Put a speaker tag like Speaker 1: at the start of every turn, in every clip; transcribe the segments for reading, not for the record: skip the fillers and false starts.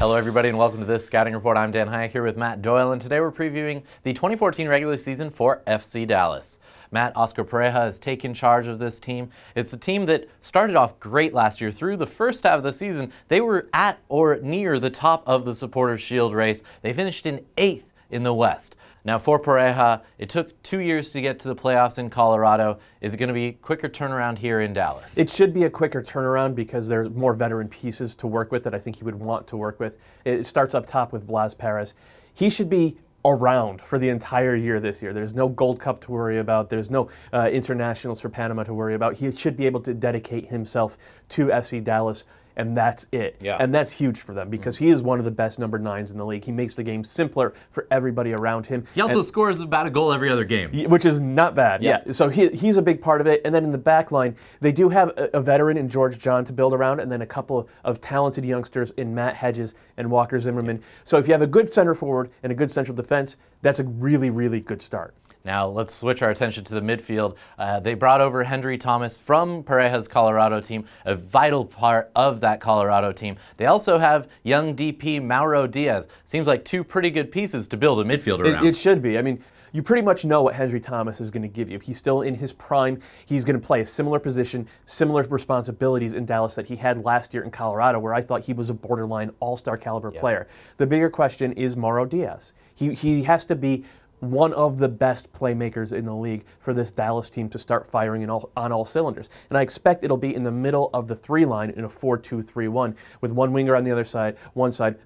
Speaker 1: Hello everybody and welcome to this Scouting Report. I'm Dan Haiek here with Matt Doyle, and today we're previewing the 2014 regular season for FC Dallas. Matt, Oscar Pareja has taken charge of this team. It's a team that started off great last year. Through the first half of the season, they were at or near the top of the Supporters' Shield race. They finished in 8th in the West. Now for Pareja, it took 2 years to get to the playoffs in Colorado. Is it going to be a quicker turnaround here in Dallas?
Speaker 2: It should be a quicker turnaround because there's more veteran pieces to work with that I think he would want to work with. It starts up top with Blas Perez. He should be around for the entire year this year. There's no Gold Cup to worry about. There's no internationals for Panama to worry about. He should be able to dedicate himself to FC Dallas, and that's it.
Speaker 1: Yeah.
Speaker 2: And that's huge for them because he is one of the best number 9s in the league. He makes the game simpler for everybody around him.
Speaker 1: He also scores about a goal every other game,
Speaker 2: which is not bad.
Speaker 1: Yeah.
Speaker 2: So he's a big part of it. And then in the back line, they do have a veteran in George John to build around, and then a couple of talented youngsters in Matt Hedges and Walker Zimmerman. So if you have a good center forward and a good central defense, that's a really, really good start.
Speaker 1: Now let's switch our attention to the midfield. They brought over Hendry Thomas from Pareja's Colorado team, a vital part of that Colorado team. They also have young DP Mauro Diaz. Seems like two pretty good pieces to build a midfield around.
Speaker 2: It should be. I mean, you pretty much know what Hendry Thomas is going to give you. He's still in his prime. He's going to play a similar position, similar responsibilities in Dallas that he had last year in Colorado, where I thought he was a borderline all-star caliber player. The bigger question is Mauro Diaz. He has to be one of the best playmakers in the league for this Dallas team to start firing on all cylinders. And I expect it'll be in the middle of the 3 line in a 4-2-3-1 with one winger on the other side,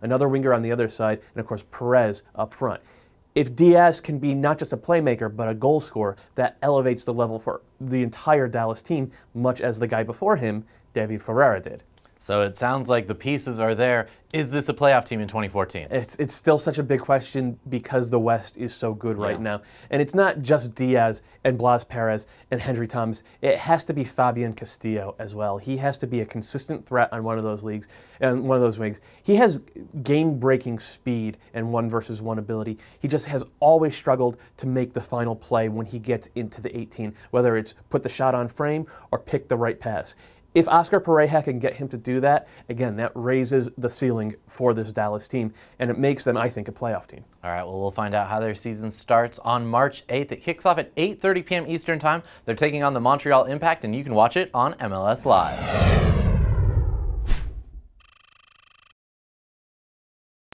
Speaker 2: another winger on the other side, and of course Perez up front. If Diaz can be not just a playmaker but a goal scorer, that elevates the level for the entire Dallas team, much as the guy before him, David Ferreira, did.
Speaker 1: So it sounds like the pieces are there. Is this a playoff team in 2014?
Speaker 2: It's still such a big question because the West is so good right now. And it's not just Diaz and Blas Perez and Hendry Thomas. It has to be Fabian Castillo as well. He has to be a consistent threat on one of those leagues and one of those wings. He has game-breaking speed and 1-versus-1 ability. He just has always struggled to make the final play when he gets into the 18, whether it's put the shot on frame or pick the right pass. If Oscar Pareja can get him to do that, again, that raises the ceiling for this Dallas team, and it makes them, I think, a playoff team.
Speaker 1: All right, well, we'll find out how their season starts on March 8th. It kicks off at 8:30 p.m. Eastern Time. They're taking on the Montreal Impact, and you can watch it on MLS Live.